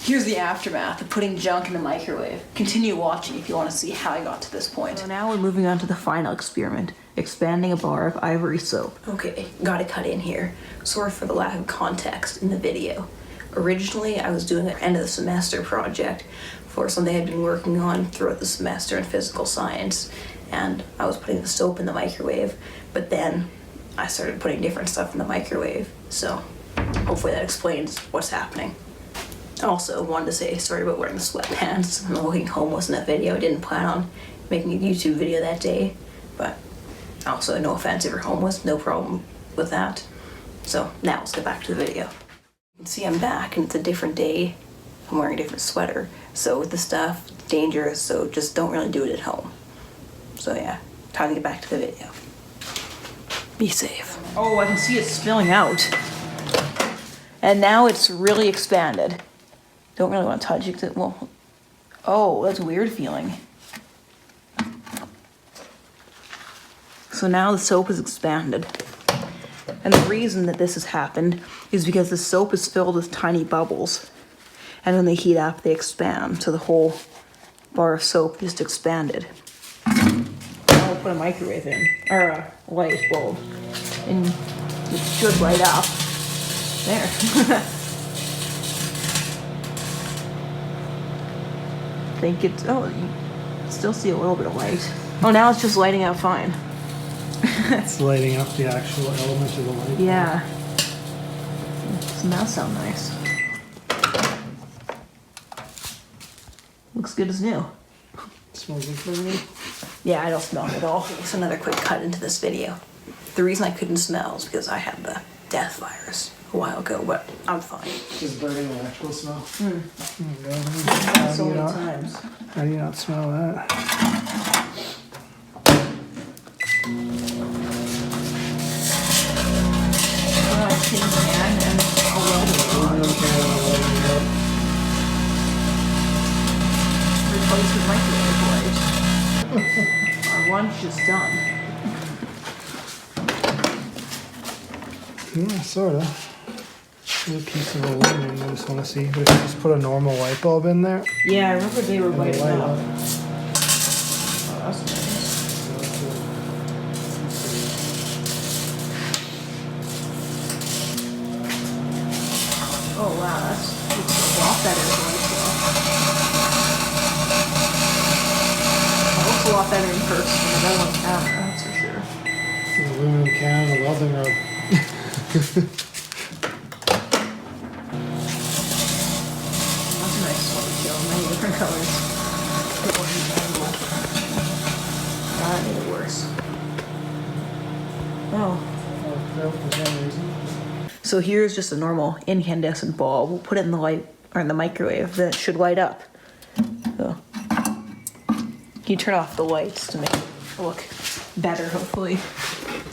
Here's the aftermath of putting junk in the microwave. Continue watching if you want to see how I got to this point. So now we're moving on to the final experiment, expanding a bar of ivory soap. Okay, gotta cut in here. Sorry for the lack of context in the video. Originally, I was doing an end of the semester project for something I'd been working on throughout the semester in physical science, and I was putting the soap in the microwave, but then I started putting different stuff in the microwave, so hopefully that explains what's happening. I also wanted to say sorry about wearing the sweatpants. I'm walking home wasn't a video. I didn't plan on making a YouTube video that day, but also no offense if you're homeless, no problem with that. So now let's get back to the video. You can see I'm back and it's a different day. I'm wearing a different sweater. So with the stuff, it's dangerous, so just don't really do it at home. So yeah, time to get back to the video. Be safe. Oh, I can see it spilling out. And now it's really expanded. Don't really want to touch it. Well, oh, that's a weird feeling. So now the soap is expanded. And the reason that this has happened is because the soap is filled with tiny bubbles. And when they heat up, they expand. So the whole bar of soap just expanded. Now we'll put a microwave in, or a light bulb. And it should light up. There. I think it's, oh, you still see a little bit of light. Oh, now it's just lighting up fine. It's lighting up the actual element of the light. Yeah. Doesn't that sound nice? Looks good as new. Smells good for me. Yeah, I don't smell it at all. It's another quick cut into this video. The reason I couldn't smell is because I had the death virus a while ago, but I'm fine. Just burning electrical smell. So many times. How do you not smell that? Tin can and a welding rod. Replace with microwave light. Our lunch is done. Yeah, sorta. There's a piece of aluminum I just want to see. But if you just put a normal light bulb in there, Yeah, I remember they were lighting light up. up. Oh, that's nice. Oh wow, that's it's a lot better than I thought. It looks a lot better in person than it does on camera, that's for sure. An aluminum can, a welding rod. That's a nice sweater too, many different colors. That made it worse. Oh. So here's just a normal incandescent bulb. We'll put it in the light or in the microwave. Then it should light up. So you turn off the lights to make it look better, hopefully.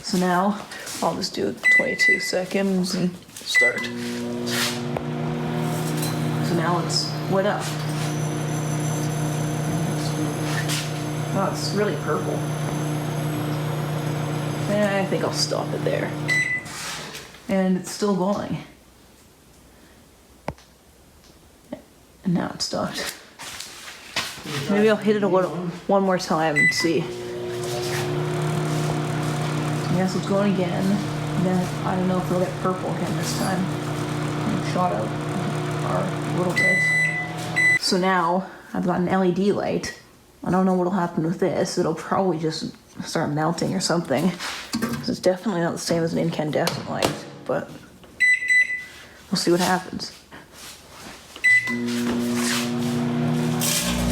So now I'll just do 22 seconds and start. So now it's lit up. Oh, it's really purple. And I think I'll stop it there. And it's still going. And now it's stopped. Maybe I'll hit it one more time and see. Yes, it's going again. And then I don't know if it'll get purple again this time. It shot out a little bit. So now I've got an LED light. I don't know what'll happen with this. It'll probably just start melting or something. It's definitely not the same as an incandescent light, but we'll see what happens.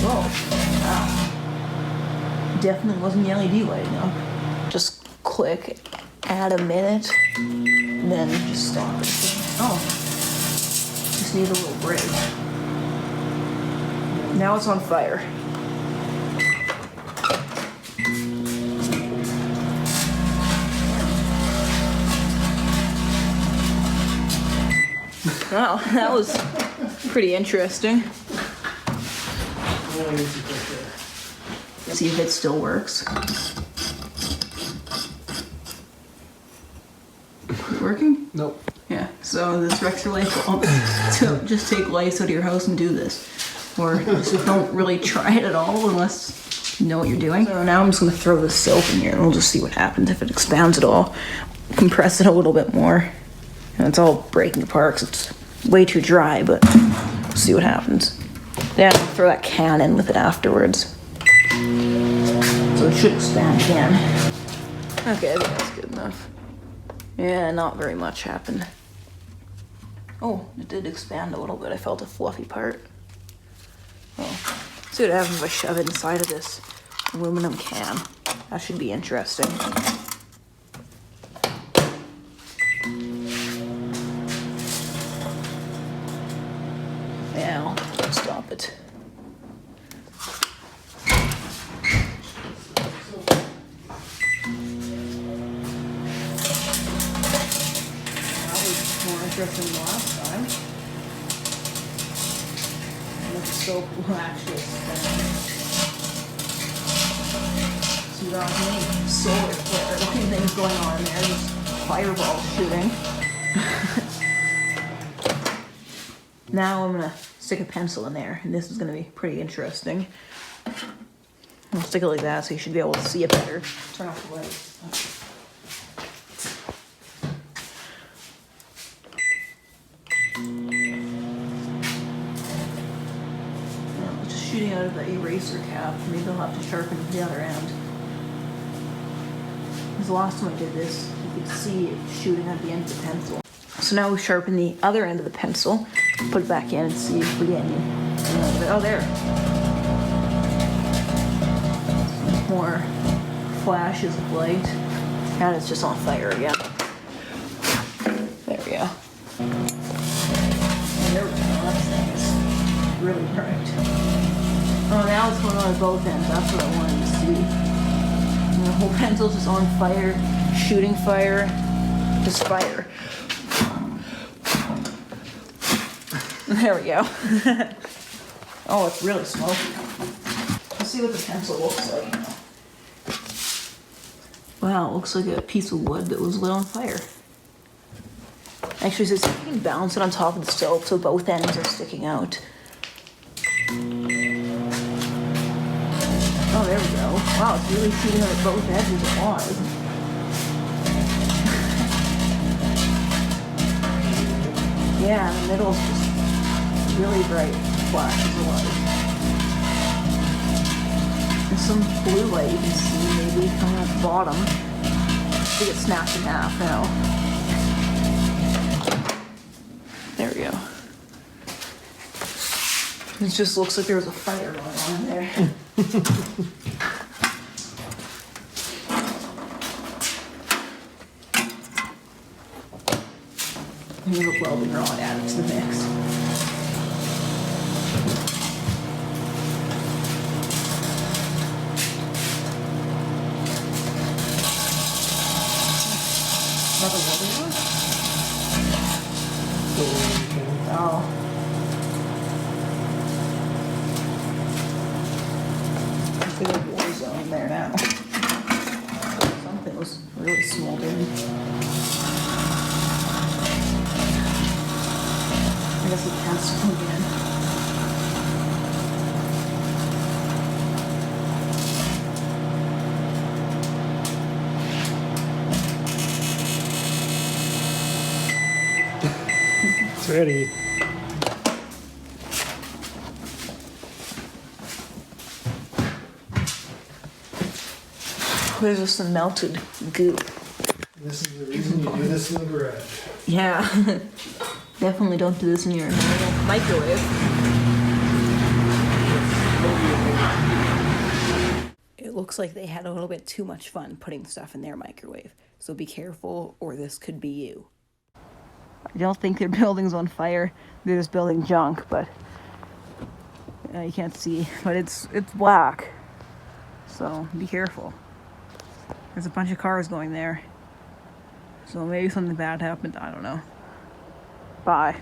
Whoa, wow. Definitely wasn't the LED lighting up. Just click, add a minute, and then just stop it. Oh, just need a little break. Now it's on fire. Wow, that was pretty interesting. See if it still works. Working? Nope. Yeah. So this wrecks your life bulb. So just take lights out of your house and do this. Or just don't really try it at all unless you know what you're doing. So now I'm just gonna throw this soap in here and we'll just see what happens if it expands at all. Compress it a little bit more. And it's all breaking apart because it's way too dry, but we'll see what happens. Then I'll throw that can in with it afterwards. So it should expand again. Okay, I think that's good enough. Yeah, not very much happened. Oh, it did expand a little bit. I felt a fluffy part. Well, see what happens if I shove it inside of this aluminum can. That should be interesting. Now, stop it. More interesting than last time. And the soap will actually expand. So you don't have any solar flare or anything going on in there, just fireball shooting. Now I'm gonna stick a pencil in there, and this is gonna be pretty interesting. I'll stick it like that so you should be able to see it better. Turn off the light. Shooting out of the eraser cap. Maybe I'll have to sharpen the other end. Because the last time I did this, you could see it shooting at the end of the pencil. So now we sharpen the other end of the pencil, put it back in and see if we get any. Oh, there. More flashes of light. And it's just on fire again. There we go. And there we go. That's nice. Really bright. Oh, now it's going on at both ends. That's what I wanted to see. And the whole pencil's just on fire, shooting fire, just fire. There we go. Oh, it's really smoky. Let's see what the pencil looks like. Wow, it looks like a piece of wood that was lit on fire. Actually, so you can bounce it on top of the soap so both ends are sticking out. Oh, there we go. Wow, it's really shooting at both edges at once. Yeah, in the middle is just really bright flashes of light. There's some blue light you can see maybe coming at the bottom. I think it snapped in half now. There we go. It just looks like there was a fire going on there. Here's a welding rod added to the mix. Another welding rod? Oh. A war zone there now. Something was really smoldering. I guess we can't smoke again. It's ready. There's just some melted goop. This is the reason you do this in the garage. Yeah. Definitely don't do this in your microwave. It looks like they had a little bit too much fun putting stuff in their microwave. So be careful or this could be you. I don't think their building's on fire. They're just building junk, but you can't see. But it's black. So be careful. There's a bunch of cars going there. So maybe something bad happened. I don't know. Bye.